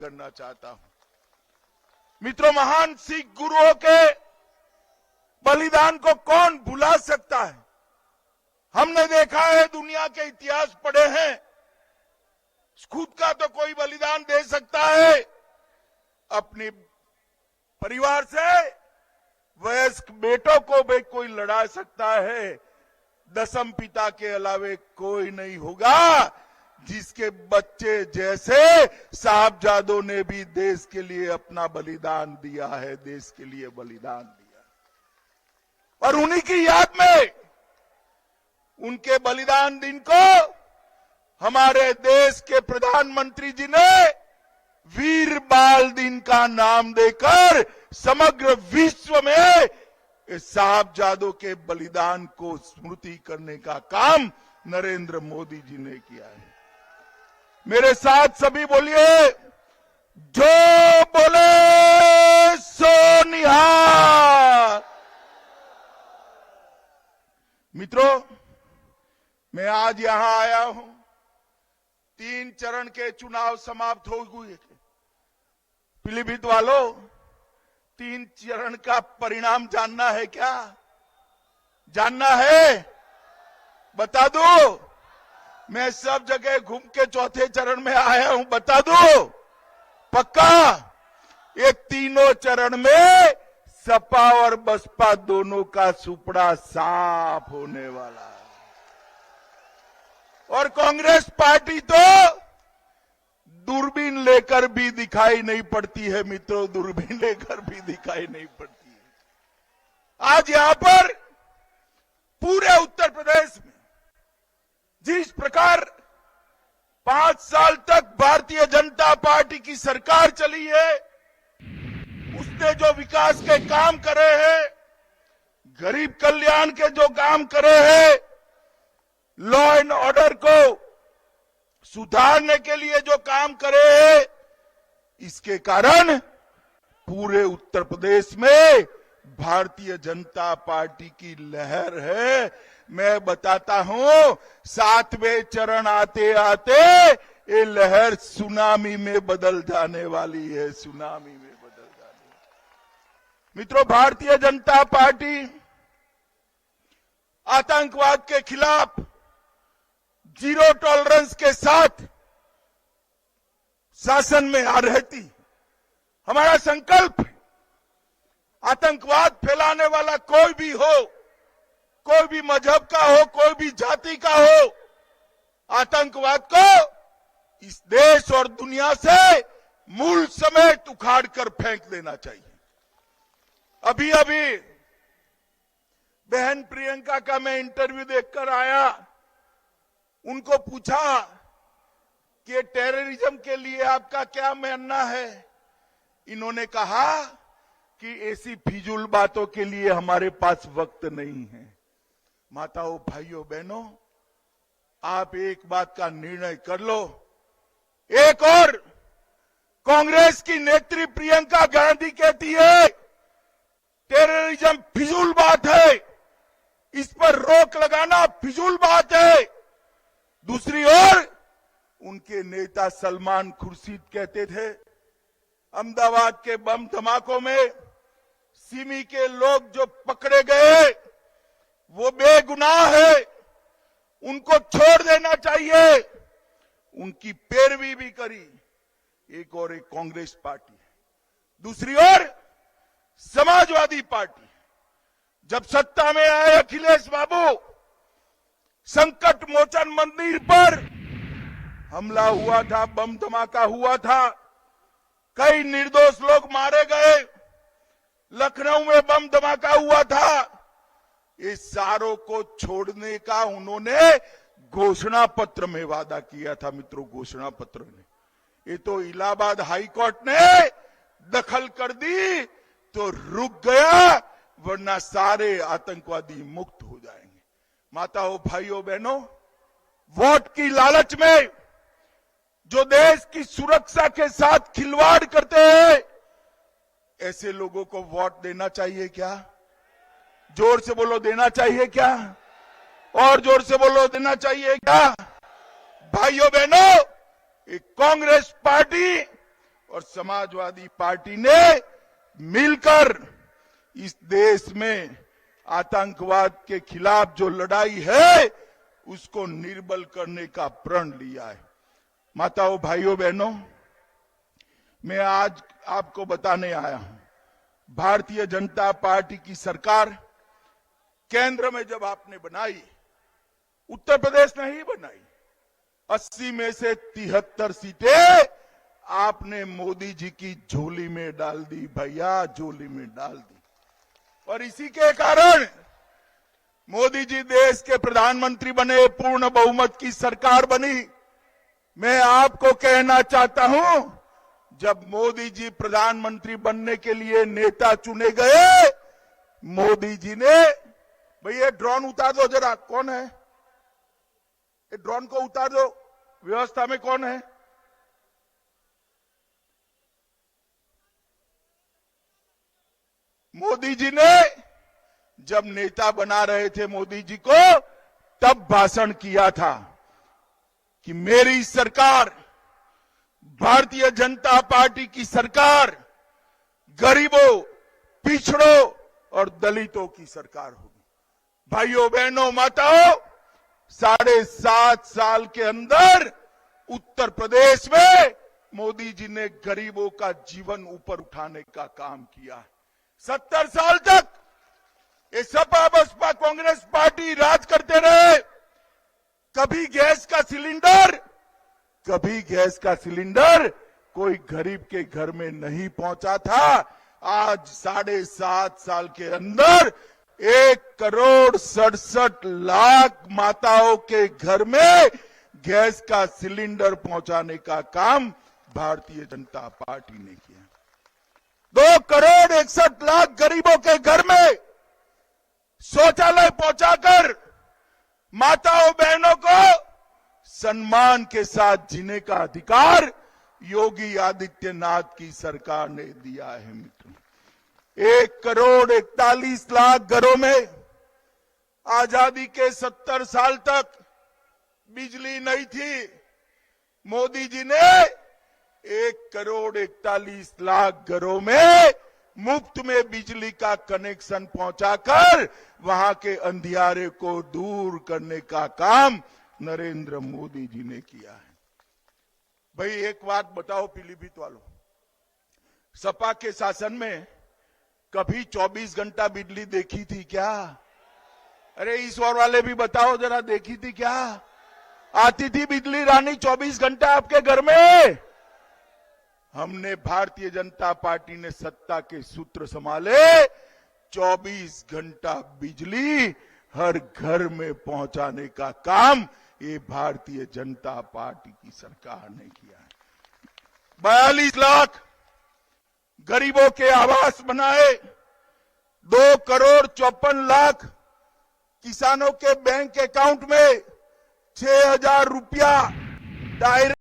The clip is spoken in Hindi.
करना चाहता हूं। मित्रों, महान सिख गुरुओं के बलिदान को कौन भुला सकता है। हमने देखा है, दुनिया के इतिहास पढ़े हैं, खुद का तो कोई बलिदान दे सकता है, अपने परिवार से वयस्क बेटों को भी कोई लड़ा सकता है। दसम पिता के अलावे कोई नहीं होगा जिसके बच्चे जैसे साहबजादों ने भी देश के लिए अपना बलिदान दिया है, देश के लिए बलिदान दिया। और उन्हीं की याद में उनके बलिदान दिन को हमारे देश के प्रधानमंत्री जी ने वीर बाल दिन का नाम देकर समग्र विश्व में साहबजादों के बलिदान को स्मृति करने का काम नरेंद्र मोदी जी ने किया है। मेरे साथ सभी बोलिए, जो बोले सो निहाल। मित्रों, मैं आज यहां आया हूं, 3 चरण के चुनाव समाप्त हो गए। पीलीभीत वालों, 3 चरण का परिणाम जानना है क्या? जानना है? बता दो। मैं सब जगह घूम के 4थे चरण में आया हूं, बता दो पक्का। ये तीनों चरण में सपा और बसपा दोनों का सुपड़ा साफ होने वाला है। और कांग्रेस पार्टी तो दूरबीन लेकर भी दिखाई नहीं पड़ती है। मित्रों, दूरबीन लेकर भी दिखाई नहीं पड़ती है। आज यहां पर पूरे उत्तर प्रदेश में जिस प्रकार 5 साल तक भारतीय जनता पार्टी की सरकार चली है, उसने जो विकास के काम करे हैं, गरीब कल्याण के जो काम करे हैं, लॉ एंड ऑर्डर को सुधारने के लिए जो काम करे हैं, इसके कारण पूरे उत्तर प्रदेश में भारतीय जनता पार्टी की लहर है। मैं बताता हूं, 7वें चरण आते आते ये लहर सुनामी में बदल जाने वाली है, सुनामी में बदल जाने वाली। मित्रों, भारतीय जनता पार्टी आतंकवाद के खिलाफ जीरो टॉलरेंस के साथ शासन में आ रहती। हमारा संकल्प, आतंकवाद फैलाने वाला कोई भी हो, कोई भी मजहब का हो, कोई भी जाति का हो, आतंकवाद को इस देश और दुनिया से मूल समेत उखाड़ कर फेंक देना चाहिए। अभी अभी बहन प्रियंका का मैं इंटरव्यू देखकर आया। उनको पूछा कि टेररिज्म के लिए आपका क्या मानना है। इन्होंने कहा कि ऐसी फिजूल बातों के लिए हमारे पास वक्त नहीं है। माताओं, भाइयों, बहनों, आप एक बात का निर्णय कर लो। एक और कांग्रेस की नेत्री प्रियंका गांधी कहती है टेररिज्म फिजूल बात है, इस पर रोक लगाना फिजूल बात है। दूसरी ओर उनके नेता सलमान खुर्शीद कहते थे अहमदाबाद के बम धमाकों में सिमी के लोग जो पकड़े गए वो बेगुनाह है, उनको छोड़ देना चाहिए। उनकी पैरवी भी करी एक कांग्रेस पार्टी। दूसरी ओर समाजवादी पार्टी, जब सत्ता में आए अखिलेश बाबू, संकट मोचन मंदिर पर हमला हुआ था, बम धमाका हुआ था, कई निर्दोष लोग मारे गए, लखनऊ में बम धमाका हुआ था। इस सारों को छोड़ने का उन्होंने घोषणा पत्र में वादा किया था। मित्रों, घोषणा पत्र में ये तो इलाहाबाद हाई कोर्ट ने दखल कर दी तो रुक गया, वरना सारे आतंकवादी मुक्त हो जाएंगे। माताओं, भाइयों, बहनों, वोट की लालच में जो देश की सुरक्षा के साथ खिलवाड़ करते हैं, ऐसे लोगों को वोट देना चाहिए क्या? जोर से बोलो, देना चाहिए क्या? और जोर से बोलो, देना चाहिए क्या? भाइयों बहनों, एक कांग्रेस पार्टी और समाजवादी पार्टी ने मिलकर इस देश में आतंकवाद के खिलाफ जो लड़ाई है उसको निर्बल करने का प्रण लिया है। माताओं, भाइयों, बहनों, मैं आज आपको बताने आया हूं, भारतीय जनता पार्टी की सरकार केंद्र में जब आपने बनाई, उत्तर प्रदेश नहीं बनाई, 80 में से 73 सीटें आपने मोदी जी की झोली में डाल दी, भैया झोली में डाल दी। और इसी के कारण मोदी जी देश के प्रधानमंत्री बने, पूर्ण बहुमत की सरकार बनी। मैं आपको कहना चाहता हूं, जब मोदी जी प्रधानमंत्री बनने के लिए नेता चुने गए, मोदी जी ने, भैया ड्रोन उतार दो जरा, कौन है ये? ड्रोन को उतार दो, व्यवस्था में कौन है? मोदी जी ने जब नेता बना रहे थे मोदी जी को, तब भाषण किया था कि मेरी सरकार, भारतीय जनता पार्टी की सरकार गरीबों, पिछड़ों और दलितों की सरकार होगी। भाइयों, बहनों, माताओं, 7.5 साल के अंदर उत्तर प्रदेश में मोदी जी ने गरीबों का जीवन ऊपर उठाने का काम किया है। 70 साल तक ये सपा बसपा कांग्रेस पार्टी राज करते रहे। कभी गैस का सिलेंडर कोई गरीब के घर में नहीं पहुंचा था। आज 7.5 साल के अंदर 1,67,00,000 माताओं के घर में गैस का सिलेंडर पहुंचाने का काम भारतीय जनता पार्टी ने किया। 2,61,00,000 गरीबों के घर में शौचालय पहुंचाकर माताओं बहनों को सम्मान के साथ जीने का अधिकार योगी आदित्यनाथ की सरकार ने दिया है। मित्रों, 1,41,00,000 घरों में आजादी के 70 साल तक बिजली नहीं थी। मोदी जी ने 1,41,00,000 घरों में मुफ्त में बिजली का कनेक्शन पहुंचाकर वहां के अंधियारे को दूर करने का काम नरेंद्र मोदी जी ने किया है। भाई एक बात बताओ पीलीभीत वालों, सपा के शासन में कभी 24 घंटा बिजली देखी थी क्या? अरे इस ओर वाले भी बताओ जरा, देखी थी क्या? आती थी बिजली रानी 24 घंटा आपके घर में? हमने, भारतीय जनता पार्टी ने सत्ता के सूत्र संभाले, 24 घंटा बिजली हर घर में पहुंचाने का काम ये भारतीय जनता पार्टी की सरकार ने किया है। 42 लाख गरीबों के आवास बनाए, 2,54,00,000 किसानों के बैंक अकाउंट में 6,000 रुपया डायरेक्ट